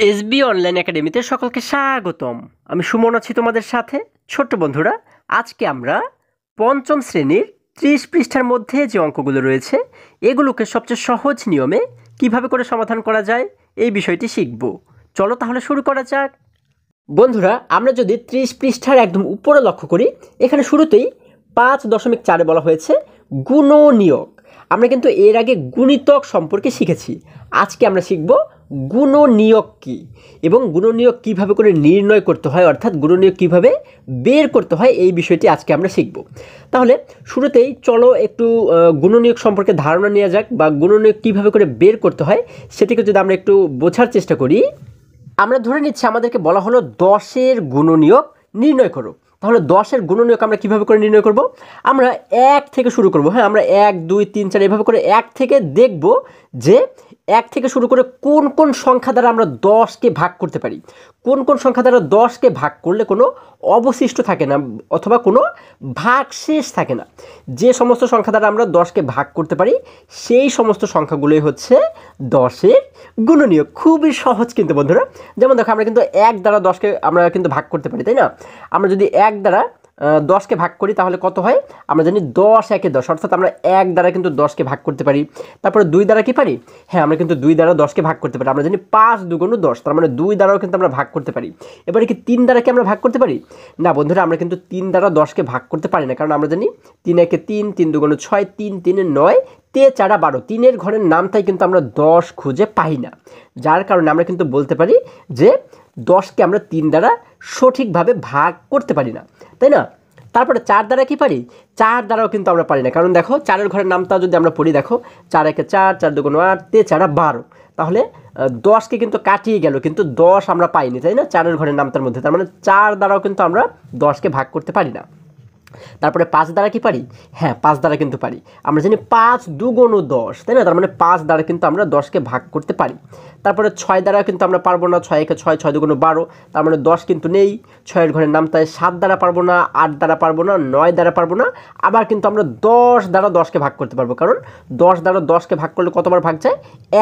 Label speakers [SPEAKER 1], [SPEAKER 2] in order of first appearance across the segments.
[SPEAKER 1] SB online একাডেমিতে সকলকে স্বাগতম। আমি সুমন আছি তোমাদের সাথে। ছোট্ট বন্ধুরা, আজকে আমরা পঞ্চম শ্রেণীর 30 পৃষ্ঠার মধ্যে যে অঙ্কগুলো রয়েছে এগুলোকে সবচেয়ে সহজ নিয়মে কিভাবে করে সমাধান করা যায় এই বিষয়টি শিখব। চলো তাহলে শুরু করা যাক। বন্ধুরা, আমরা যদি 30 পৃষ্ঠার একদম উপরে লক্ষ্য করি, এখানে শুরুতেই 5.4 বলা হয়েছে গুণনীয়ক। আমরা কিন্তু এর আগে গুণিতক সম্পর্কে শিখেছি। আজকে আমরা শিখব গুণনীয়ক কী এবং গুণনীয়ক কীভাবে করে নির্ণয় করতে হয়, অর্থাৎ গুণনীয়ক কীভাবে বের করতে হয় এই বিষয়টি আজকে আমরা শিখব। তাহলে শুরুতেই চলো একটু গুণনীয়ক সম্পর্কে ধারণা নেওয়া যাক, বা গুণনীয়ক কীভাবে করে বের করতে হয় সেটিকে যদি আমরা একটু বোঝার চেষ্টা করি। আমরা ধরে নিচ্ছি আমাদেরকে বলা হলো 10-এর গুণনীয়ক নির্ণয় করো। তাহলে 10-এর গুণনীয়ক আমরা কীভাবে করে নির্ণয় করব? আমরা 1 থেকে শুরু করব। হ্যাঁ, আমরা 1, 2, 3, 4 এভাবে করে 1 থেকে দেখব যে 1 থেকে শুরু করে কোন কোন সংখ্যা দ্বারা আমরা 10কে ভাগ করতে পারি, কোন কোন সংখ্যা দ্বারা 10কে ভাগ করলে কোনো অবশিষ্ট থাকে না অথবা কোনো ভাগশেষ থাকে না। যে সমস্ত সংখ্যা দ্বারা আমরা 10কে ভাগ করতে পারি সেই সমস্ত সংখ্যাগুলোই হচ্ছে 10-এর গুণনীয়ক। খুবই সহজ কিন্তু বন্ধুরা। যেমন দেখো, আমরা কিন্তু 1 দ্বারা 10কে আমরা কিন্তু ভাগ করতে পারি, তাই না? আমরা যদি 1 দ্বারা 10কে ভাগ করি তাহলে কত হয়? আমরা জানি 10 একে 10, অর্থাৎ আমরা 1 দ্বারা কিন্তু 10কে ভাগ করতে পারি। তারপরে 2 দ্বারা কি পারি? হ্যাঁ, আমরা কিন্তু 2 দ্বারা 10কে ভাগ করতে পারি। আমরা জানি 5 দুগুণ 10, তার মানে 2 দ্বারাও কিন্তু আমরা ভাগ করতে পারি। এবারে কি 3 দ্বারা কি আমরা ভাগ করতে পারি? না বন্ধুরা, আমরা কিন্তু 3 দ্বারা 10কে ভাগ করতে পারি না, কারণ আমরা জানি 3 একে 3, 3 দুগুণ 6, 3 3 9, 3 4 12, 3-এর ঘরের নামটাই কিন্তু আমরা 10 খুঁজে পাই না। যার কারণে আমরা কিন্তু বলতে পারি যে 10কে আমরা 3 দ্বারা সঠিকভাবে ভাগ করতে পারি না, তাই না? তারপরে 4 দ্বারা কি পারি? 4 দ্বারাও কিন্তু আমরা পারি না, কারণ দেখো 4-এর ঘরের নামটা যদি আমরা পড়ি, দেখো 4 একে 4, 4 দুগুণ 8, 3 4 12, তাহলে 10কে কিন্তু কাটিয়ে গেল, কিন্তু 10 আমরা পাইনি, তাই না? 4-এর ঘরের নামটার মধ্যে, তার মানে 4 দ্বারাও কিন্তু আমরা 10কে ভাগ করতে পারি না। তারপরে 5 দ্বারা কি পারি? হ্যাঁ, 5 দ্বারা কিন্তু পারি। আমরা জানি 5 দুগুণ 10, তাই না? তার মানে 5 দ্বারা কিন্তু আমরা 10কে ভাগ করতে পারি। তারপরে 6 দ্বারা কিন্তু আমরা পারবো না, 6 একে 6, 6 দুগুণ 12, তার মানে 10 কিন্তু নেই। 6-এর ঘরের নামটায় 7 দ্বারা পারবো না, 8 দ্বারা পারবো না, 9 দ্বারা পারবো না। আবার কিন্তু আমরা 10 দ্বারা 10কে ভাগ করতে পারবো, কারণ 10 দ্বারা 10কে ভাগ করলে কতবার ভাগ যায়?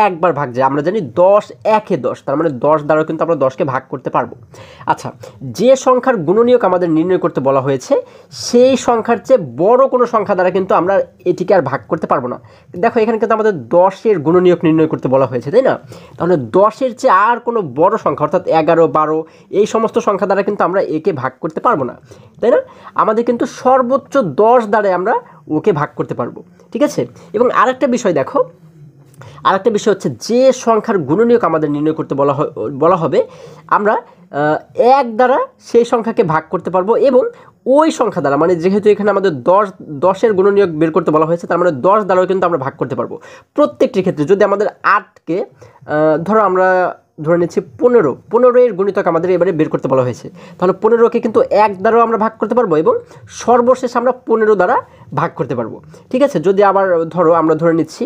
[SPEAKER 1] একবার ভাগ যায়। আমরা জানি 10 একে 10, তার মানে 10 দ্বারাও কিন্তু আমরা 10কে ভাগ করতে পারবো। আচ্ছা, যে সংখ্যার গুণনীয়ক আমাদের নির্ণয় করতে বলা হয়েছে সেই সংখ্যার চেয়ে বড় কোনো সংখ্যা দ্বারা কিন্তু আমরা এটিকে আর ভাগ করতে পারবো না। দেখো, এখানে কিন্তু আমাদের 10-এর গুণনীয়ক নির্ণয় করতে বলা হয়েছে, তাই না? তাহলে 10-এর চেয়ে আর কোনো বড় সংখ্যা, অর্থাৎ 11, 12 এই সমস্ত সংখ্যা দ্বারা কিন্তু আমরা একে ভাগ করতে পারবো না, তাই না? আমাদের কিন্তু সর্বোচ্চ 10 দ্বারাই আমরা ওকে ভাগ করতে পারবো, ঠিক আছে? এবং আরেকটা বিষয় দেখো, আরেকটা বিষয় হচ্ছে যে সংখ্যার গুণনীয়ক আমাদের নির্ণয় করতে বলা হবে, আমরা 1 দ্বারা সেই সংখ্যাকে ভাগ করতে পারবো, এবং ওই সংখ্যা দ্বারা, মানে যেহেতু এখানে আমাদের 10-এর গুণনীয়ক বের করতে বলা হয়েছে, তার মানে 10 দ্বারাও কিন্তু আমরা ভাগ করতে পারবো প্রত্যেকটি ক্ষেত্রে। যদি আমাদের 8কে ধরো আমরা ধরে নিচ্ছি 15-এর গুণিতক আমাদের এবারে বের করতে বলা হয়েছে, তাহলে 15কে কিন্তু 1 দ্বারাও আমরা ভাগ করতে পারবো, এবং সর্বশেষ আমরা 15 দ্বারা ভাগ করতে পারবো, ঠিক আছে? যদি আবার ধরো আমরা ধরে নিচ্ছি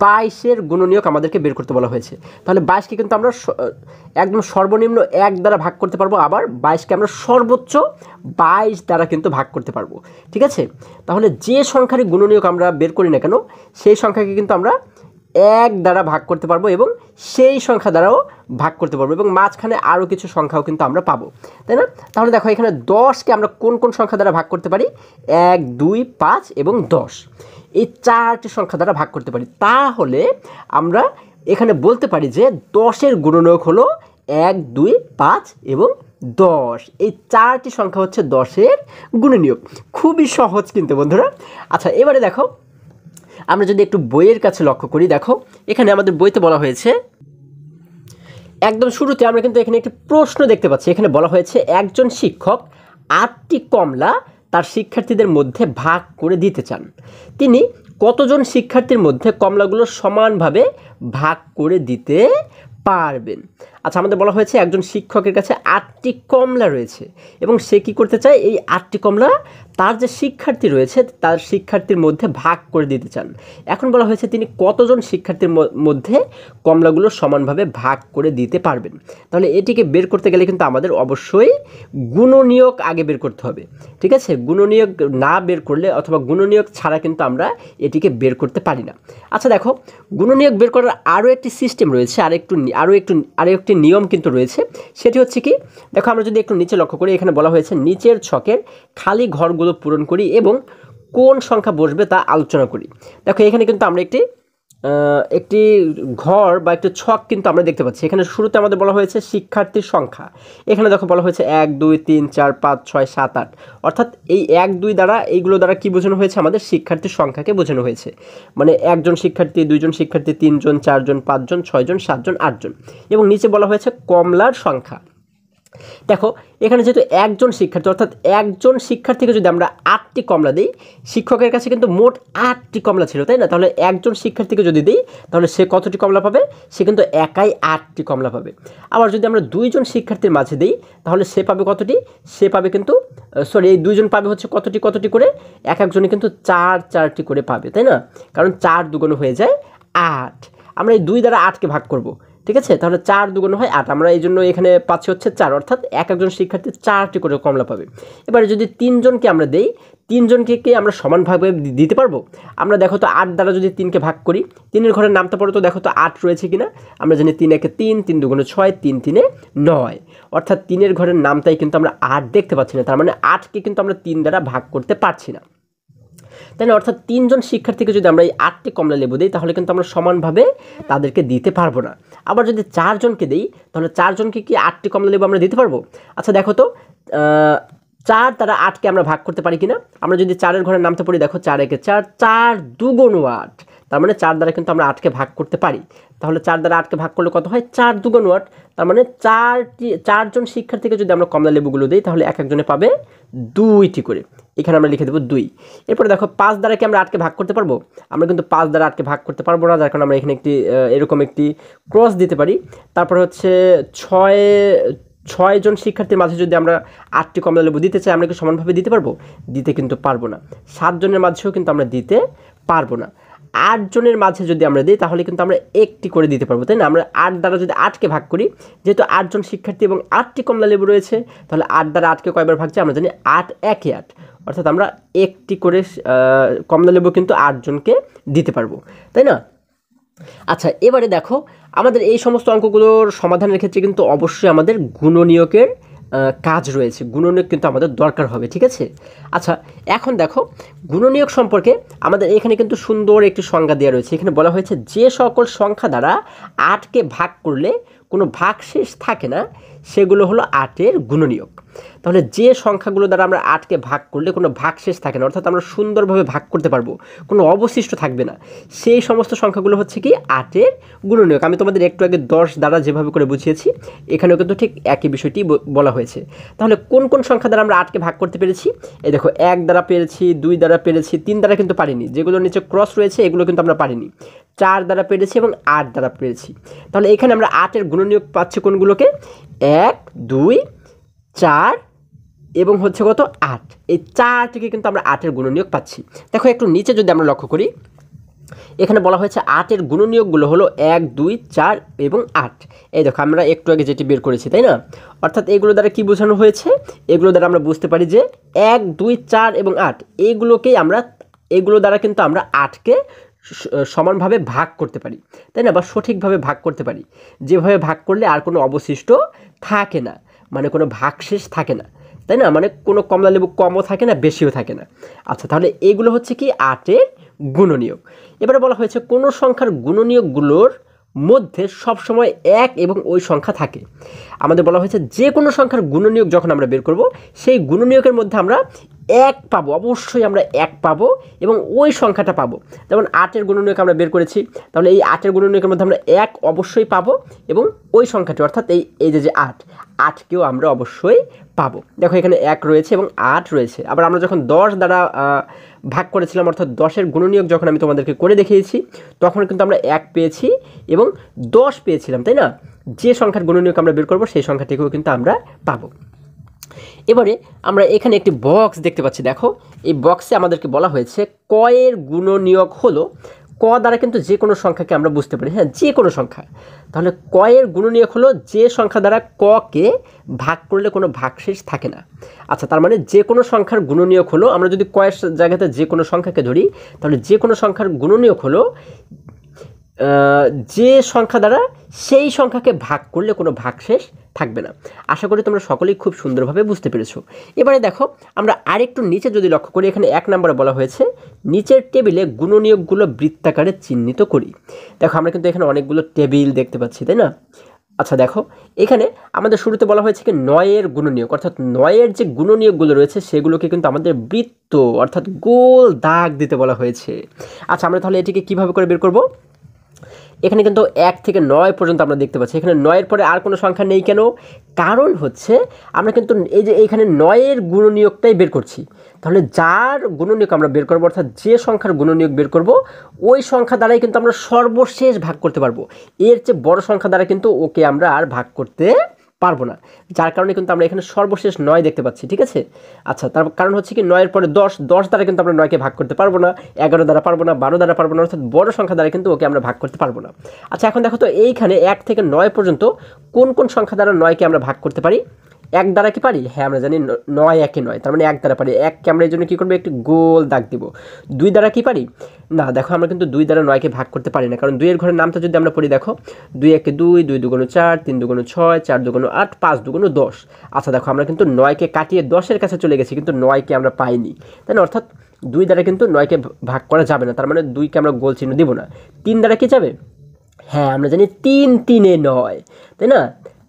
[SPEAKER 1] 22-এর গুণনীয়ক আমাদেরকে বের করতে বলা হয়েছে, তাহলে 22কে কিন্তু আমরা একদম সর্বনিম্ন 1 দ্বারা ভাগ করতে পারবো, আবার 22কে আমরা সর্বোচ্চ 22 দ্বারা কিন্তু ভাগ করতে পারবো, ঠিক আছে? তাহলে যে সংখ্যারই গুণনীয়ক আমরা বের করি না কেন, সেই সংখ্যাকে কিন্তু আমরা 1 দ্বারা ভাগ করতে পারবো, এবং সেই সংখ্যা দ্বারাও ভাগ করতে পারবো, এবং মাঝখানে আরও কিছু সংখ্যাও কিন্তু আমরা পাবো, তাই না? তাহলে দেখো, এখানে 10কে আমরা কোন কোন সংখ্যা দ্বারা ভাগ করতে পারি? 1, 2, 5 এবং 10, এই 4টি সংখ্যা দ্বারা ভাগ করতে পারি। তাহলে আমরা এখানে বলতে পারি যে 10-এর গুণনীয়ক হলো 1, 2, 5 এবং 10। এই 4টি সংখ্যা হচ্ছে 10-এর গুণনীয়ক। খুবই সহজ কিন্তু বন্ধুরা। আচ্ছা, এবারে দেখো, আমরা যদি একটু বইয়ের কাছে লক্ষ্য করি, দেখো এখানে আমাদের বইতে বলা হয়েছে, একদম শুরুতে আমরা কিন্তু এখানে একটি প্রশ্ন দেখতে পাচ্ছি। এখানে বলা হয়েছে একজন শিক্ষক 8টি কমলা তার শিক্ষার্থীদের মধ্যে ভাগ করে দিতে চান। তিনি কতজন শিক্ষার্থীর মধ্যে কমলাগুলো সমানভাবে ভাগ করে দিতে পারবেন? আচ্ছা, আমাদের বলা হয়েছে একজন শিক্ষকের কাছে 8টি কমলা রয়েছে, এবং সে কী করতে চায়? এই 8টি কমলা তার যে শিক্ষার্থী রয়েছে তার শিক্ষার্থীর মধ্যে ভাগ করে দিতে চান। এখন বলা হয়েছে তিনি কতজন শিক্ষার্থীর মধ্যে কমলাগুলো সমানভাবে ভাগ করে দিতে পারবেন। তাহলে এটিকে বের করতে গেলে কিন্তু আমাদের অবশ্যই গুণনীয়ক আগে বের করতে হবে, ঠিক আছে? গুণনীয়ক না বের করলে অথবা গুণনীয়ক ছাড়া কিন্তু আমরা এটিকে বের করতে পারি না। আচ্ছা দেখো, গুণনীয়ক বের করার আরও একটি সিস্টেম রয়েছে, আরও একটি নিয়ম কিন্তু রয়েছে। সেটি হচ্ছে কি, দেখো আমরা যদি একটু নিচে লক্ষ্য করি, এখানে বলা হয়েছে নিচের ছকের খালি ঘরগুলো পূরণ করি এবং কোন সংখ্যা বসবে তা আলোচনা করি। দেখো এখানে কিন্তু আমরা একটি ঘর বা একটি ছক কিন্তু আমরা দেখতে পাচ্ছি। এখানে শুরুতে আমাদের বলা হয়েছে শিক্ষার্থীর সংখ্যা। এখানে দেখো বলা হয়েছে 1 2 3 4 5 6 7 8, অর্থাৎ এই 1 2 দ্বারা এইগুলো দ্বারা কি বোঝানো হয়েছে, আমাদের শিক্ষার্থীর সংখ্যাকে বোঝানো হয়েছে। মানে একজন শিক্ষার্থী, দুইজন শিক্ষার্থী, 3 জন, 4 জন, 5 জন, 6 জন, 7 জন, 8 জন। এবং নিচে বলা হয়েছে কমলার সংখ্যা। দেখো এখানে যেহেতু একজন শিক্ষার্থী, অর্থাৎ একজন শিক্ষার্থীকে যদি আমরা 8টি কমলা দিই, শিক্ষকের কাছে কিন্তু মোট 8টি কমলা ছিল, তাই না? তাহলে একজন শিক্ষার্থীকে যদি দিই তাহলে সে কতটি কমলা পাবে? সে কিন্তু একাই 8টি কমলা পাবে। আবার যদি আমরা 2জন শিক্ষার্থীর মাঝে দিই তাহলে সে পাবে কতটি? সে পাবে কিন্তু এই 2জন পাবে হচ্ছে কতটি করে? এক একজনে কিন্তু 4টি করে পাবে, তাই না? কারণ 4 দুগুণ হয়ে যায় 8। আমরা এই 2 দ্বারা 8কে ভাগ করব, ঠিক আছে? তাহলে 4 দুগুণ হয় 8, আমরা এই জন্য এখানে পাচ্ছি হচ্ছে 4, অর্থাৎ এক একজন শিক্ষার্থী 4টি করে কমলা পাবে। এবারে যদি 3জনকে আমরা দেই, 3জনকে কি আমরা সমানভাবে দিতে পারবো? আমরা দেখো তো 8 দ্বারা যদি 3কে ভাগ করি, 3-এর ঘরের নামটা পড়ো তো, দেখো তো 8 রয়েছে কিনা। আমরা জানি 3 একে 3, 3 দুগুণে 6, 3 3-এ 9, অর্থাৎ 3-এর ঘরের নামটাই কিন্তু আমরা 8 দেখতে পাচ্ছি না। তার মানে 8কে কিন্তু আমরা 3 দ্বারা ভাগ করতে পারছি না, তাই না? অর্থাৎ 3জন শিক্ষার্থীকে যদি আমরা এই 8টি কমলা লেবু দিই তাহলে কিন্তু আমরা সমানভাবে তাদেরকে দিতে পারবো না। আবার যদি 4জনকে দিই তাহলে 4জনকে কি 8টি কমলা লেবু আমরা দিতে পারবো? আচ্ছা দেখো তো 4 দ্বারা 8কে আমরা ভাগ করতে পারি কিনা। আমরা যদি 4-এর ঘরের নামতে পড়ি, দেখো 4 একে 4, 4 দুগুণ 8, তার মানে 4 দ্বারা কিন্তু আমরা 8কে ভাগ করতে পারি। তাহলে 4 দ্বারা 8কে ভাগ করলে কত হয়? 4 দুগুণ 8, তার মানে 4জন শিক্ষার্থীকে যদি আমরা কমলা লেবুগুলো দিই তাহলে এক একজনে পাবে 2টি করে। এখানে আমরা লিখে দেবো 2। এরপরে দেখো 5 দ্বারা কি আমরা 8কে ভাগ করতে পারবো? আমরা কিন্তু 5 দ্বারা 8কে ভাগ করতে পারবো না, যার কারণে আমরা এখানে এরকম একটি ক্রস দিতে পারি। তারপর হচ্ছে 6জন শিক্ষার্থীর মাঝে যদি আমরা 8টি কমলা লেবু দিতে চাই, আমরা কি সমানভাবে দিতে পারবো? দিতে কিন্তু পারবো না। 7জনের মাঝেও কিন্তু আমরা দিতে পারবো না। 8জনের মাঝে যদি আমরা দিই তাহলে কিন্তু আমরা একটি করে দিতে পারবো, তাই না? আমরা 8 দ্বারা যদি 8কে ভাগ করি, যেহেতু 8জন শিক্ষার্থী এবং 8টি কমলা লেবু রয়েছে, তাহলে 8 দ্বারা 8কে কয়বার ভাগ যায়? আমরা জানি 8 একে 8, অর্থাৎ আমরা একটি করে কমলা লেবু কিন্তু 8জনকে দিতে পারবো, তাই না? আচ্ছা এবারে দেখো, আমাদের এই সমস্ত অঙ্কগুলোর সমাধানের ক্ষেত্রে কিন্তু অবশ্যই আমাদের গুণনীয়কের কাজ রয়েছে। গুণনীয়ক কিন্তু আমাদের দরকার হবে, ঠিক আছে? আচ্ছা এখন দেখো, গুণনীয়ক সম্পর্কে আমাদের এখানে কিন্তু সুন্দর একটি সংজ্ঞা দেওয়া রয়েছে। এখানে বলা হয়েছে যে সকল সংখ্যা দ্বারা 8কে ভাগ করলে কোনো ভাগশেষ থাকে না সেগুলো হলো 8-এর গুণনীয়ক। তাহলে যে সংখ্যাগুলো দ্বারা আমরা 8কে ভাগ করলে কোনো ভাগশেষ থাকে না, অর্থাৎ আমরা সুন্দরভাবে ভাগ করতে পারবো, কোনো অবশিষ্ট থাকবে না, সেই সমস্ত সংখ্যাগুলো হচ্ছে কি 8-এর গুণনীয়ক। আমি তোমাদের একটু আগে 10 দ্বারা যেভাবে করে বুঝিয়েছি, এখানেও কিন্তু ঠিক একই বিষয়টি বলা হয়েছে। তাহলে কোন কোন সংখ্যা দ্বারা আমরা 8কে ভাগ করতে পেরেছি? এই দেখো 1 দ্বারা পেরেছি, 2 দ্বারা পেরেছি, 3 দ্বারা কিন্তু পারিনি, যেগুলো নিচে ক্রস রয়েছে এগুলো কিন্তু আমরা পারিনি। 4 দ্বারা পেরেছি এবং 8 দ্বারা পেরেছি। তাহলে এখানে আমরা 8-এর গুণনীয়ক পাচ্ছি কোনগুলোকে? 1 2 4 এবং হচ্ছে কত? 8। এই 4টিকে কিন্তু আমরা 8-এর গুণনীয়ক পাচ্ছি। দেখো একটু নিচে যদি আমরা লক্ষ্য করি, এখানে বলা হয়েছে 8-এর গুণনীয়কগুলো হলো 1 2 4 এবং 8। এই দেখো আমরা একটু আগে যেটি বের করেছি, তাই না? অর্থাৎ এগুলো দ্বারা কি বোঝানো হয়েছে? এগুলো দ্বারা আমরা বুঝতে পারি যে 1 2 4 এবং 8 এগুলো দ্বারা কিন্তু আমরা 8কে সমানভাবে ভাগ করতে পারি, তাই না? বা সঠিকভাবে ভাগ করতে পারি, যেভাবে ভাগ করলে আর কোনো অবশিষ্ট থাকে না, মানে কোনো ভাগশেষ থাকে না, তাই না? মানে কোনো কমলা লেবু কমও থাকে না, বেশিও থাকে না। আচ্ছা তাহলে এগুলো হচ্ছে কি 8-এর গুণনীয়ক। এবারে বলা হয়েছে কোনো সংখ্যার গুণনীয়কগুলোর মধ্যে সবসময় 1 এবং ওই সংখ্যা থাকে। আমাদের বলা হয়েছে যে কোনো সংখ্যার গুণনীয়ক যখন আমরা বের করব, সেই গুণনীয়কের মধ্যে আমরা 1 পাবো, অবশ্যই আমরা 1 পাবো এবং ওই সংখ্যাটা পাবো। যেমন 8-এর গুণনীয়ক আমরা বের করেছি, তাহলে এই 8-এর গুণনীয়কের মধ্যে আমরা 1 অবশ্যই পাবো এবং ওই সংখ্যাটি অর্থাৎ এই যে 8কেও আমরা অবশ্যই পাবো। দেখো এখানে 1 রয়েছে এবং 8 রয়েছে। আবার আমরা যখন 10 দ্বারা ভাগ করেছিলাম, অর্থাৎ 10-এর গুণনীয়ক যখন আমি তোমাদেরকে করে দেখিয়েছি, তখন কিন্তু আমরা 1 পেয়েছি এবং 10 পেয়েছিলাম, তাই না? যে সংখ্যার গুণনীয়ক আমরা বের করবো সেই সংখ্যাটিকেও কিন্তু আমরা পাবো। এবারে আমরা এখানে একটি বক্স দেখতে পাচ্ছি, দেখো এই বক্সে আমাদেরকে বলা হয়েছে ক এর গুণনীয়ক হলো, ক দ্বারা কিন্তু যে কোনো সংখ্যাকে আমরা বুঝতে পারি, হ্যাঁ যে কোনো সংখ্যা। তাহলে ক এর গুণনীয়ক হলো যে সংখ্যা দ্বারা ককে ভাগ করলে কোনো ভাগশেষ থাকে না। আচ্ছা, তার মানে যে কোনো সংখ্যার গুণনীয়ক হলো, আমরা যদি কয়ের জায়গাতে যে কোনো সংখ্যাকে ধরি, তাহলে যে কোনো সংখ্যার গুণনীয়ক হলো যে সংখ্যা দ্বারা সেই সংখ্যাকে ভাগ করলে কোনো ভাগশেষ থাকবে না। আশা করি তোমরা সকলেই খুব সুন্দরভাবে বুঝতে পেরেছো। এবারে দেখো আমরা আরেকটু নিচে যদি লক্ষ্য করি, এখানে 1 নম্বরে বলা হয়েছে নিচের টেবিলে গুণনীয়কগুলো বৃত্তাকারে চিহ্নিত করি। দেখো আমরা কিন্তু এখানে অনেকগুলো টেবিল দেখতে পাচ্ছি, তাই না? আচ্ছা দেখো এখানে আমাদের শুরুতে বলা হয়েছে কি 9 এর গুণনীয়ক, অর্থাৎ 9 এর যে গুণনীয়কগুলো রয়েছে সেগুলোকে কিন্তু আমাদের বৃত্ত অর্থাৎ গোল দাগ দিতে বলা হয়েছে। আচ্ছা আমরা তাহলে এটিকে কিভাবে করে বের করব? এখানে কিন্তু 1 থেকে 9 পর্যন্ত আমরা দেখতে পাচ্ছি। এখানে 9 এর পরে আর কোনো সংখ্যা নেই কেন? কারণ হচ্ছে আমরা কিন্তু এই যে এইখানে 9 এর গুণনীয়কটাই বের করছি। তাহলে যার গুণনীয়ক আমরা বের করবো, অর্থাৎ যে সংখ্যার গুণনীয়ক বের করব, ওই সংখ্যা দ্বারাই কিন্তু আমরা সর্বশেষ ভাগ করতে পারবো। এর চেয়ে বড় সংখ্যা দ্বারা কিন্তু ওকে আমরা আর ভাগ করতে পারবো না, যার কারণে কিন্তু আমরা এখানে সর্বশেষ 9 দেখতে পাচ্ছি। ঠিক আছে, আচ্ছা তার কারণ হচ্ছে কি 9 এর পরে 10 দ্বারা কিন্তু আমরা 9কে ভাগ করতে পারবো না, 11 দ্বারা পারবো না, 12 দ্বারা পারবো না, অর্থাৎ বড় সংখ্যা দ্বারা কিন্তু ওকে আমরা ভাগ করতে পারবো না। আচ্ছা এখন দেখো তো এইখানে 1 থেকে 9 পর্যন্ত কোন কোন সংখ্যা দ্বারা 9কে আমরা ভাগ করতে পারি? 1 দ্বারা কি পারি? হ্যাঁ আমরা জানি 9 একে 9, তার মানে 1 দ্বারা পারি। 1কে আমরা এই জন্য কী করবো? একটি গোল দাগ দিব। 2 দ্বারা কি পারি? না, দেখো আমরা কিন্তু 2 দ্বারা 9কে ভাগ করতে পারি না, কারণ 2 এর ঘরের নামটা যদি আমরা পড়ি, দেখো 2 একে 2, 2 দুগুণ 4, 3 দুগুণ 6, 4 দুগুণ 8, 5 দুগুণ 10। আচ্ছা দেখো আমরা কিন্তু 9কে কাটিয়ে 10-এর কাছে চলে গেছি, কিন্তু 9কে আমরা পাইনি, তাই না? অর্থাৎ 2 দ্বারা কিন্তু 9কে ভাগ করা যাবে না, তার মানে 2কে আমরা গোল চিহ্ন দিব না। 3 দ্বারা কি যাবে? হ্যাঁ আমরা জানি 3 3 9, তাই না?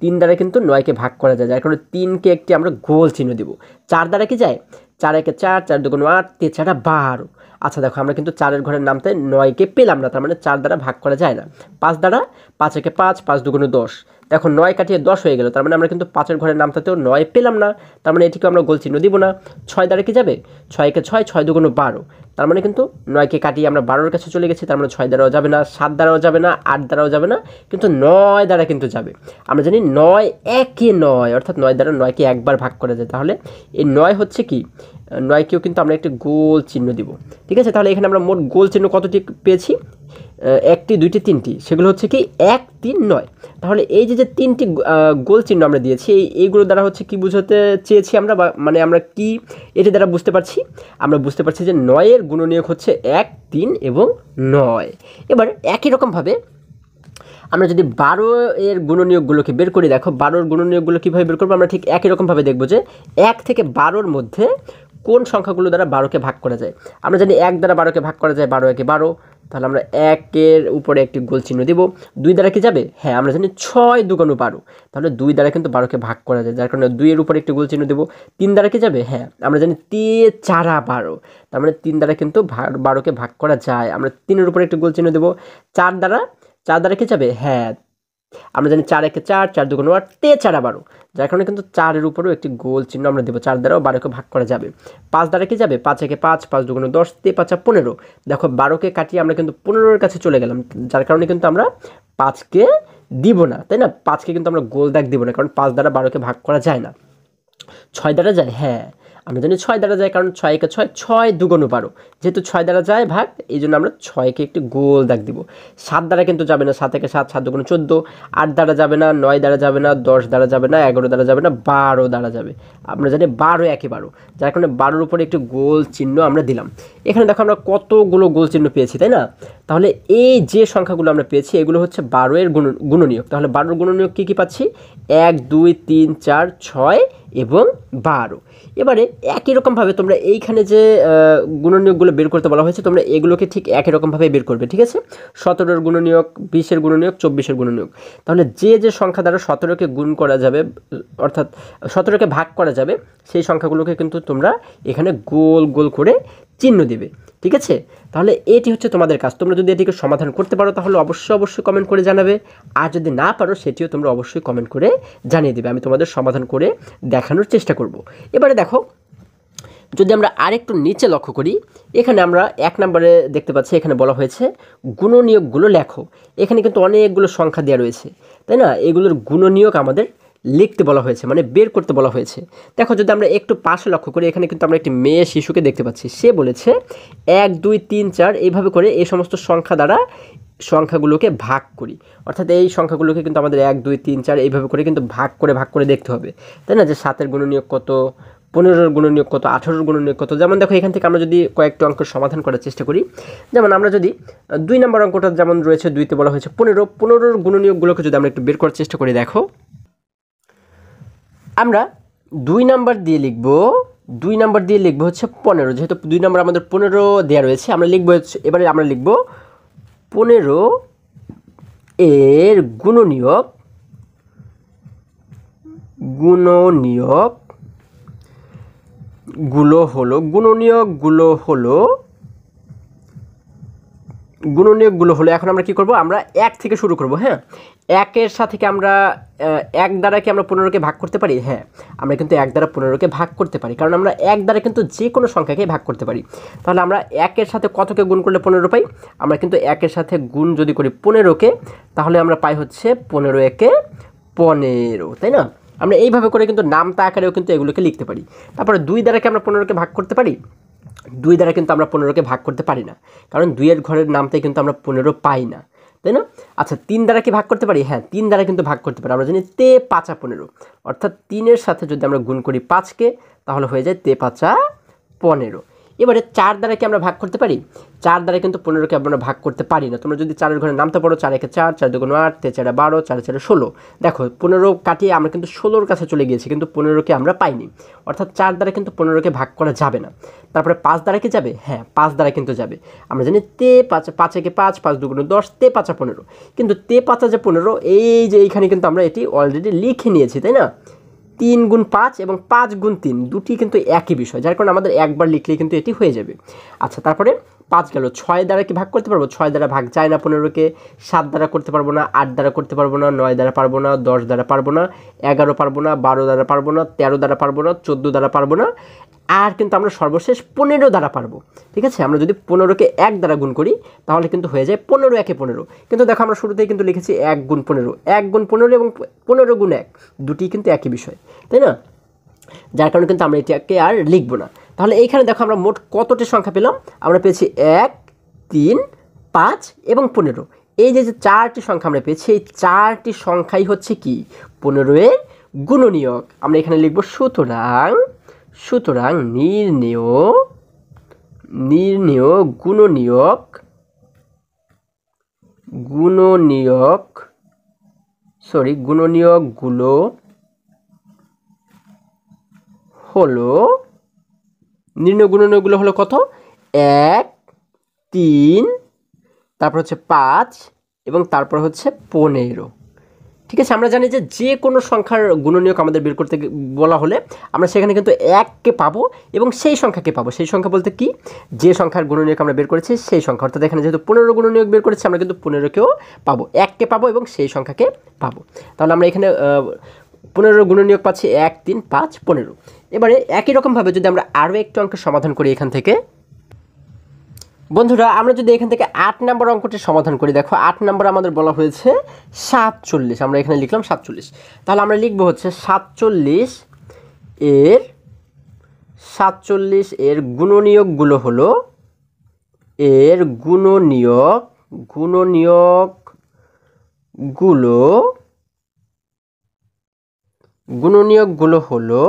[SPEAKER 1] 3 দ্বারা কিন্তু 9কে ভাগ করা যায়, যার কারণে 3কে একটি আমরা গোল চিহ্ন দিব। 4 দ্বারা কি যায়? 4 একে 4, 4 দুগুণ 8, 3 4 12। আচ্ছা দেখো আমরা কিন্তু 4-এর ঘরের নামতে 9কে পেলাম না, তার মানে 4 দ্বারা ভাগ করা যায় না। 5 দ্বারা 5 একে 5, 5 দুগুণ 10। দেখো 9 কাটিয়ে 10 হয়ে গেল, তার মানে আমরা কিন্তু 5-এর ঘরের নামটাতেও 9 পেলাম না, তার মানে এটিকে আমরা গোল চিহ্ন দিব না। 6 দ্বারা কি যাবে? 6 একে 6, 6 দুগুণ 12, তার মানে কিন্তু 9কে কাটিয়ে আমরা 12-এর কাছে চলে গেছি, তার মানে 6 দ্বারাও যাবে না, 7 দ্বারাও যাবে না, 8 দ্বারাও যাবে না, কিন্তু 9 দ্বারা কিন্তু যাবে। আমরা জানি 9 একে 9, অর্থাৎ 9 দ্বারা 9কে একবার ভাগ করা যায়। তাহলে এই 9 হচ্ছে কি 9কেও কিন্তু আমরা একটি গোল চিহ্ন দিব। ঠিক আছে, তাহলে এখানে আমরা মোট গোল চিহ্ন কতটি পেয়েছি? 1টি 2টি 3টি, সেগুলো হচ্ছে কি 1 3 9। তাহলে এই যে 3টি গোল চিহ্ন আমরা দিয়েছি, এইগুলো দ্বারা হচ্ছে কি বুঝাতে চেয়েছি আমরা, মানে আমরা কি এটি দ্বারা বুঝতে পারছি? আমরা বুঝতে পারছি যে 9 এর গুণনীয়ক হচ্ছে 1 3 এবং 9। এবার একই রকমভাবে আমরা যদি 12 এর গুণনীয়কগুলোকে বের করি, দেখো 12 এর গুণনীয়কগুলো কীভাবে বের করবো? আমরা ঠিক একই রকমভাবে দেখবো যে 1 থেকে 12-র মধ্যে কোন সংখ্যাগুলো দ্বারা 12কে ভাগ করা যায়। আমরা জানি 1 দ্বারা 12কে ভাগ করা যায়, 12 একে 12, তাহলে আমরা 1-এর উপরে একটি গোল চিহ্ন দিব। 2 দ্বারা কি যাবে? হ্যাঁ আমরা জানি 6 দুগুণ 12, তাহলে 2 দ্বারা কিন্তু 12কে ভাগ করা যায়, যার কারণে 2 এর উপরে একটি গোল চিহ্ন দেবো। 3 দ্বারা কি যাবে? হ্যাঁ আমরা জানি 3 4 12, তার মানে 3 দ্বারা কিন্তু 12কে ভাগ করা যায়, আমরা 3-এর উপরে একটি গোল চিহ্ন দেবো। 4 দ্বারা কি যাবে? হ্যাঁ আমরা জানি 4 একে 4, 4 দুগুণ 8, 3 4 12, যার কারণে কিন্তু 4-এর উপরেও একটি গোল চিহ্ন আমরা দেবো। 4 দ্বারাও 12কে ভাগ করা যাবে। 5 দ্বারা কি যাবে? 5 একে 5, 5 দুগুণ 10, 3 5 15। দেখো 12কে কাটিয়ে আমরা কিন্তু 15-এর কাছে চলে গেলাম, যার কারণে কিন্তু আমরা 5কে দিব না, তাই না? 5কে কিন্তু আমরা গোল দাগ দিব না, কারণ 5 দ্বারা 12কে ভাগ করা যায় না। 6 দ্বারা যায়? হ্যাঁ আমরা জানি 6 দ্বারা যায়, কারণ 6 একে 6, 6 দুগুণ 12, যেহেতু 6 দ্বারা যায় ভাগ, এই জন্য আমরা 6কে একটি গোল দাগ দিব। 7 দ্বারা কিন্তু যাবে না, 7 একে 7, 7 দুগুণ 14, 8 দ্বারা যাবে না, 9 দ্বারা যাবে না, 10 দ্বারা যাবে না, 11 দ্বারা যাবে না, 12 দ্বারা যাবে। আমরা জানি 12 একে 12, যার কারণে 12-এর উপরে একটি গোল চিহ্ন আমরা দিলাম। এখানে দেখো আমরা কতগুলো গোল চিহ্ন পেয়েছি, তাই না? তাহলে এই যে সংখ্যাগুলো আমরা পেয়েছি এগুলো হচ্ছে 12 এর গুণনীয়ক। তাহলে 12 এর গুণনীয়ক কী কী পাচ্ছি? 1 2 3 4 6 এবং 12। এবারে একই রকমভাবে তোমরা এইখানে যে গুণনীয়কগুলো বের করতে বলা হয়েছে, তোমরা এগুলোকে ঠিক একই রকমভাবে বের করবে। ঠিক আছে, 17-এর গুণনীয়ক, 20-এর গুণনীয়ক, 24-এর গুণনীয়ক। তাহলে যে সংখ্যা দ্বারা 17কে গুণ করা যাবে, অর্থাৎ 17কে ভাগ করা যাবে, সেই সংখ্যাগুলোকে কিন্তু তোমরা এখানে গোল গোল করে চিহ্ন দেবে। ঠিক আছে, তাহলে এটি হচ্ছে তোমাদের কাজ। তোমরা যদি এটিকে সমাধান করতে পারো তাহলে অবশ্যই কমেন্ট করে জানাবে, আর যদি না পারো সেটিও তোমরা অবশ্যই কমেন্ট করে জানিয়ে দেবে, আমি তোমাদের সমাধান করে দেখানোর চেষ্টা করব। এবারে দেখো যদি আমরা আরেকটু নিচে লক্ষ্য করি, এখানে আমরা 1 নম্বরে দেখতে পাচ্ছি, এখানে বলা হয়েছে গুণনীয়কগুলো লেখো। এখানে কিন্তু অনেকগুলো সংখ্যা দেওয়া রয়েছে, তাই না? এগুলোর গুণনীয়ক আমাদের লিখতে বলা হয়েছে, মানে বের করতে বলা হয়েছে। দেখো যদি আমরা একটু পাশে লক্ষ্য করি, এখানে কিন্তু আমরা একটি মেয়ে শিশুকে দেখতে পাচ্ছি। সে বলেছে 1 2 3 4 এইভাবে করে এই সমস্ত সংখ্যা দ্বারা সংখ্যাগুলোকে ভাগ করি। অর্থাৎ এই সংখ্যাগুলোকে কিন্তু আমাদের 1 2 3 4 এইভাবে করে কিন্তু ভাগ করে দেখতে হবে, তাই না? যে 7-এর গুণনীয়ক কত, 15-এর গুণনীয়ক কত, 18-এর গুণনীয়ক কত। যেমন দেখো এখান থেকে আমরা যদি কয়েকটি অঙ্কের সমাধান করার চেষ্টা করি, যেমন আমরা যদি 2 নম্বর অঙ্কটা যেমন রয়েছে, 2তে বলা হয়েছে 15-এর গুণনীয়কগুলোকে যদি আমরা একটু বের করার চেষ্টা করি, দেখো আমরা 2 নাম্বার দিয়ে লিখব হচ্ছে 15। যেহেতু 2 নাম্বার আমাদের 15 দেওয়া রয়েছে, আমরা লিখব হচ্ছে, এবারে আমরা লিখব 15 এর গুণনীয়ক গুলো হলো এখন আমরা কি করব, আমরা 1 থেকে শুরু করব। হ্যাঁ, 1 এর সাথে কি আমরা 1 দ্বারা কি আমরা 15কে ভাগ করতে পারি? হ্যাঁ, আমরা কিন্তু 1 দ্বারা 15কে ভাগ করতে পারি, কারণ আমরা 1 দ্বারা কিন্তু যে কোনো সংখ্যাকে ভাগ করতে পারি। তাহলে আমরা 1 এর সাথে কতকে গুণ করলে 15 পাই? আমরা কিন্তু 1 এর সাথে গুণ যদি করি 15কে, তাহলে আমরা পাই হচ্ছে 15 একে 15, তাই না? আমরা এইভাবে করে কিন্তু নামতা আকারেও কিন্তু এগুলোকে লিখতে পারি। তারপরে 2 দ্বারা কি আমরা 15কে ভাগ করতে পারি? 2 দ্বারা কিন্তু আমরা 15কে ভাগ করতে পারি না, কারণ 2-এর ঘরের নামতে কিন্তু আমরা 15 পাই না, তাই না? আচ্ছা, 3 দ্বারা কি ভাগ করতে পারি? হ্যাঁ, 3 দ্বারা কিন্তু ভাগ করতে পারি। আমরা জানি তে 5 15, অর্থাৎ 3-এর সাথে যদি আমরা গুণ করি 5কে, তাহলে হয়ে যায় তে 5 15। এবারে 4 দ্বারা কি আমরা ভাগ করতে পারি? 4 দ্বারা কিন্তু 15কে আমরা ভাগ করতে পারি না। তোমরা যদি 4-এর ঘরে নামতে পারো, 4 1 4, 4 2 8, তে 4 12, 4 4 16। দেখো 15 কাটিয়ে আমরা কিন্তু 16-র কাছে চলে গিয়েছি, কিন্তু 15কে আমরা পাইনি। অর্থাৎ 4 দ্বারা কিন্তু 15কে ভাগ করা যাবে না। তারপরে 5 দ্বারা কি যাবে? হ্যাঁ, 5 দ্বারা কিন্তু যাবে। আমরা জানি তে 5 5 একে 5, 5 2 10, তে 5 15। কিন্তু তে 5 যে 15, এই যে এইখানে কিন্তু আমরা এটি অলরেডি লিখে নিয়েছি, তাই না? 3 গুণ 5 এবং 5 গুণ 3 দুটি কিন্তু একই বিষয়, যার কারণে আমাদের একবার লিখলেই কিন্তু এটি হয়ে যাবে। আচ্ছা, তারপরে 5 গেল। 6 দ্বারা কি ভাগ করতে পারবো? 6 দ্বারা ভাগ যায় না 15কে। 7 দ্বারা করতে পারবো না, 8 দ্বারা করতে পারবো না, 9 দ্বারা পারবো না, 10 দ্বারা পারবো না, 11 পারবো না, 12 দ্বারা পারবো না, 13 দ্বারা পারবো না, 14 দ্বারা পারবো না, আর কিন্তু আমরা সর্বশেষ 15 দ্বারা পারবো। ঠিক আছে, আমরা যদি 15কে 1 দ্বারা গুণ করি, তাহলে কিন্তু হয়ে যায় 15 একে 15। কিন্তু দেখো আমরা শুরুতেই কিন্তু লিখেছি 1 গুণ 15, 1 গুণ 15 এবং 15 গুণ 1 দুটি কিন্তু একই বিষয়, তাই না? যার কারণে কিন্তু আমরা এটাকে আর লিখবো না। তাহলে এইখানে দেখো আমরা মোট কতটি সংখ্যা পেলাম? আমরা পেয়েছি 1 3 5 এবং 15। এই যে 4টি সংখ্যা আমরা পেয়েছি, এই 4টি সংখ্যাই হচ্ছে কি 15 এর গুণনীয়ক। আমরা এখানে লিখব সুতরাং নির্ণেয় গুণনীয়কগুলো হলো কত? 1 3, তারপর হচ্ছে 5 এবং তারপর হচ্ছে 15। ঠিক আছে, আমরা জানি যে কোনো সংখ্যার গুণনীয়ক আমাদের বের করতে বলা হলে আমরা সেখানে কিন্তু 1কে পাবো এবং সেই সংখ্যাকে পাবো। সেই সংখ্যা বলতে কি, যে সংখ্যার গুণনীয়ক আমরা বের করেছি সেই সংখ্যা। অর্থাৎ এখানে যেহেতু 15 গুণনীয়ক বের করেছি, আমরা কিন্তু 15কেও পাবো, 1কে পাবো এবং সেই সংখ্যাকে পাবো। তাহলে আমরা এখানে 15 গুণনীয়ক পাচ্ছি 1 3 5 15। এবারে একই রকমভাবে যদি আমরা আরও একটি অঙ্কের সমাধান করি এখান থেকে, বন্ধুরা আমরা যদি এখান থেকে 8 নম্বর অঙ্কটি সমাধান করি, দেখো 8 নম্বর আমাদের বলা হয়েছে 47। আমরা এখানে লিখলাম 47। তাহলে আমরা লিখবো হচ্ছে 47 এর গুণনীয়কগুলো হলো, গুণনীয়কগুলো হলো,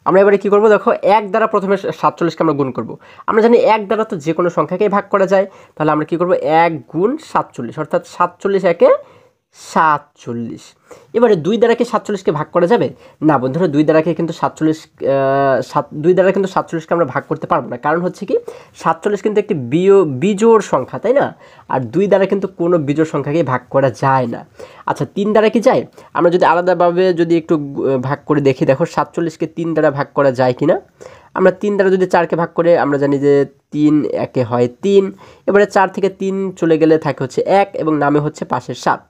[SPEAKER 1] আমরা এবারে কি করব? দেখো 1 দ্বারা প্রথমে 47কে আমরা গুণ করব। আমরা জানি 1 দ্বারা তো যে কোনো সংখ্যাকেই ভাগ করা যায়। তাহলে আমরা কি করব? 1 গুণ 47, অর্থাৎ 47 একে 47। এবারে 2 দ্বারা কি 47কে ভাগ করা যাবে? না বন্ধুরা, 2 দ্বারা কিন্তু 47কে আমরা ভাগ করতে পারবো না। কারণ হচ্ছে কি, 47 কিন্তু একটি বিজোড় সংখ্যা, তাই না? আর 2 দ্বারা কিন্তু কোনো বিজোড় সংখ্যাকে ভাগ করা যায় না। আচ্ছা, 3 দ্বারা কি যায়? আমরা যদি আলাদাভাবে যদি একটু ভাগ করে দেখি, দেখো 47কে 3 দ্বারা ভাগ করা যায় কিনা। আমরা 3 দ্বারা যদি 4কে ভাগ করে, আমরা জানি যে 3 একে হয় 3। এবারে 4 থেকে 3 চলে গেলে থাকে হচ্ছে 1 এবং নামে হচ্ছে পাশের 7।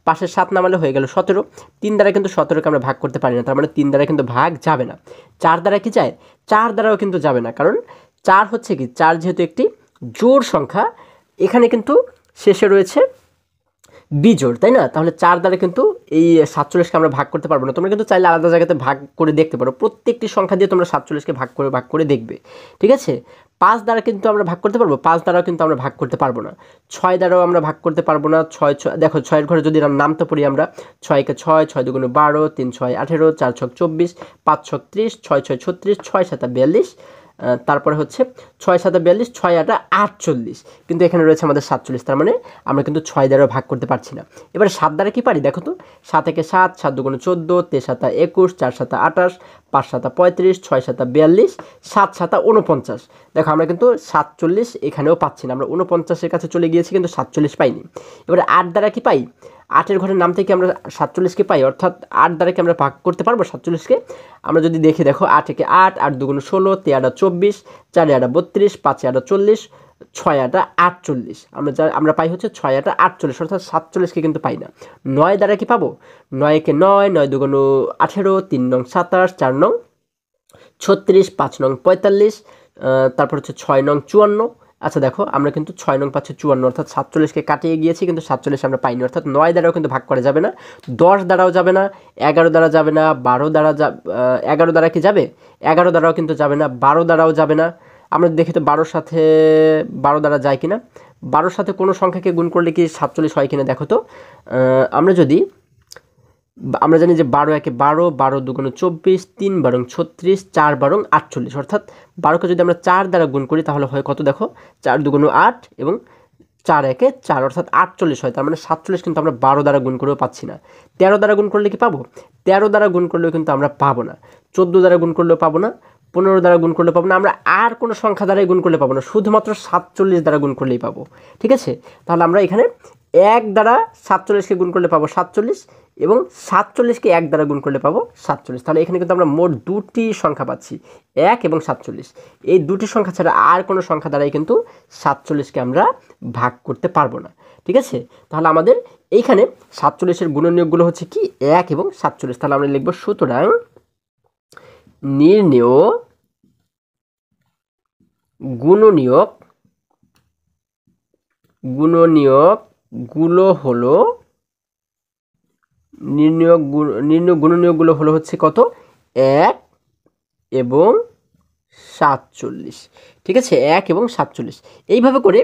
[SPEAKER 1] পাশের 7 নামালে হয়ে গেল 17। 3 দ্বারা কিন্তু 17কে আমরা ভাগ করতে পারি না, তার মানে 3 দ্বারা কিন্তু ভাগ যাবে না। 4 দ্বারা কি যায়? 4 দ্বারাও কিন্তু যাবে না, কারণ 4 হচ্ছে কি, 4 যেহেতু একটি জোড় সংখ্যা, এখানে কিন্তু শেষে রয়েছে বিজোড়, তাই না? তাহলে 4 দ্বারা কিন্তু এই 47কে আমরা ভাগ করতে পারবো না। তোমরা কিন্তু চাইলে আলাদা জায়গাতে ভাগ করে দেখতে পারো। প্রত্যেকটি সংখ্যা দিয়ে তোমরা 47কে ভাগ করে দেখবে। ঠিক আছে? 5 দ্বারা কিন্তু আমরা ভাগ করতে পারবো, 5 দ্বারাও কিন্তু আমরা ভাগ করতে পারবো না। 6 দ্বারাও আমরা ভাগ করতে পারবো না। 6 দেখো 6 এর ঘরে যদি নামতে পড়ি আমরা, 6 কে 6, 6 দুগুণে 12, 3 6 18, 4 6 24, 5 6 30, 6 6 36, 6 7 42, তারপরে হচ্ছে 6 7 42, 6 8 48, কিন্তু এখানে রয়েছে আমাদের 47, তার মানে আমরা কিন্তু 6 দ্বারা ভাগ করতে পারছি না। এবারে 7 দ্বারা কি পারি দেখো তো, 7 একে 7, 7 দুগুণে 14, 3 7 21, 4 7 28, 5 7 35, 6 7 42, 7 7 49। দেখো আমরা কিন্তু 47 এখানেও পাচ্ছি না, আমরা 49-এর কাছে চলে গিয়েছি কিন্তু 47 পাইনি। এবারে 8 দ্বারা কি পাই, 8-এর ঘরের নাম থেকে আমরা 47কে পাই, অর্থাৎ 8 দ্বারা কি আমরা ভাগ করতে পারবো 47কে? আমরা যদি দেখি, দেখো 8 একে 8, 8 দুগুণে 16, 3 8 24, 4 8 32, 5 8 40, 6 8 48। আমরা পাই হচ্ছে 6 8 48, অর্থাৎ 47কে কিন্তু পাই না। 9 দ্বারা কি পাবো, 9 একে 9, 9 দুগুণে 18, 3 নং 27, 4 নং 36, 5 নং 45, তারপর হচ্ছে 6 নং 54। আচ্ছা দেখো আমরা কিন্তু 6 নং পাচ্ছি 54, অর্থাৎ 47কে কাটিয়ে গিয়েছি কিন্তু 47 আমরা পাইনি, অর্থাৎ 9 দ্বারাও কিন্তু ভাগ করা যাবে না, 10 দ্বারাও যাবে না, 11 দ্বারা যাবে না, 12 দ্বারা 11 দ্বারা কি যাবে, 11 দ্বারাও কিন্তু যাবে না, 12 দ্বারাও যাবে না। আমরা দেখি তো 12 সাথে 12 দ্বারা যায় কিনা, 12 সাথে কোনো সংখ্যাকে গুণ করলে কি 47 হয় কিনা দেখো তো। আমরা জানি যে 12 একে 12, 12 দুগুণে 24, 3 বারং 36, 4 বারং 48, অর্থাৎ 12কে যদি আমরা 4 দ্বারা গুণ করি তাহলে হয় কত দেখো, 4 দুগুণে 8 এবং 4 একে 4, অর্থাৎ 48 হয়। তার মানে 47 কিন্তু আমরা 12 দ্বারা গুণ করেও পাচ্ছি না। 13 দ্বারা গুণ করলে কি পাবো, 13 দ্বারা গুণ করলেও কিন্তু আমরা পাবো না, 14 দ্বারা গুণ করলেও পাবো না, 15 দ্বারা গুণ করলে পাবো না, আমরা আর কোনো সংখ্যা দ্বারাই গুণ করলে পাবো না, শুধুমাত্র 47 দ্বারা গুণ করলেই পাবো। ঠিক আছে? তাহলে আমরা এখানে 1 দ্বারা 47কে গুণ করলে পাবো 47 এবং 47কে 1 দ্বারা গুণ করলে পাবো 47। তাহলে এখানে কিন্তু আমরা মোট দুটি সংখ্যা পাচ্ছি, 1 এবং 47। এই দুটি সংখ্যা ছাড়া আর কোনো সংখ্যা দ্বারাই কিন্তু 47কে আমরা ভাগ করতে পারবো না। ঠিক আছে? তাহলে আমাদের এইখানে 47-এর গুণনীয়কগুলো হচ্ছে কি 1 এবং 47। তাহলে আমরা লিখব সুতরাং নির্ণেয় গুণনীয়কগুলো হলো নির্ণয় গুণনীয়কগুলো হলো হচ্ছে কত, 1 এবং 47। ঠিক আছে? 1 এবং 47। এইভাবে করে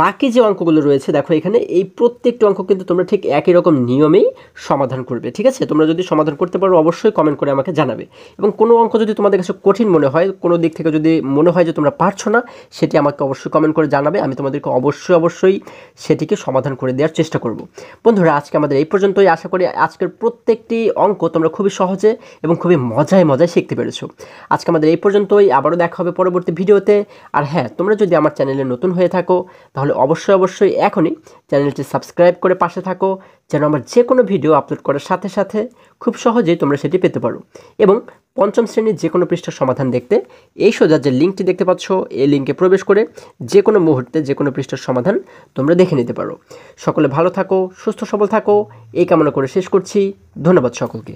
[SPEAKER 1] বাকি যে অঙ্কগুলো রয়েছে দেখো এখানে, এই প্রত্যেকটি অঙ্ক কিন্তু তোমরা ঠিক একই রকম নিয়মেই সমাধান করবে। ঠিক আছে? তোমরা যদি সমাধান করতে পারো অবশ্যই কমেন্ট করে আমাকে জানাবে, এবং কোনো অঙ্ক যদি তোমাদের কাছে কঠিন মনে হয়, কোনো দিক থেকে যদি মনে হয় যে তোমরা পারছো না, সেটি আমাকে অবশ্যই কমেন্ট করে জানাবে, আমি তোমাদেরকে অবশ্যই সেটিকে সমাধান করে দেওয়ার চেষ্টা করব। বন্ধুরা আজকে আমাদের এই পর্যন্তই। আশা করি আজকের প্রত্যেকটি অঙ্ক তোমরা খুবই সহজে এবং খুবই মজায় শিখতে পেরেছো। আজকে আমাদের এই পর্যন্তই, আবারও দেখা হবে পরবর্তী ভিডিওতে। আর হ্যাঁ, তোমরা যদি আমার চ্যানেলে নতুন হয়ে থাকো তাহলে অবশ্যই এখনই চ্যানেলটি সাবস্ক্রাইব করে পাশে থাকো, যেন আমার যে কোনো ভিডিও আপলোড করার সাথে সাথে খুব সহজেই তোমরা সেটি পেতে পারো। এবং পঞ্চম শ্রেণীর যে কোনো পৃষ্ঠার সমাধান দেখতে এই সোজা যে লিঙ্কটি দেখতে পাচ্ছ, এই লিঙ্কে প্রবেশ করে যে কোনো মুহূর্তে যে কোনো পৃষ্ঠার সমাধান তোমরা দেখে নিতে পারো। সকলে ভালো থাকো, সুস্থ সবল থাকো, এই কামনা করে শেষ করছি। ধন্যবাদ সকলকে।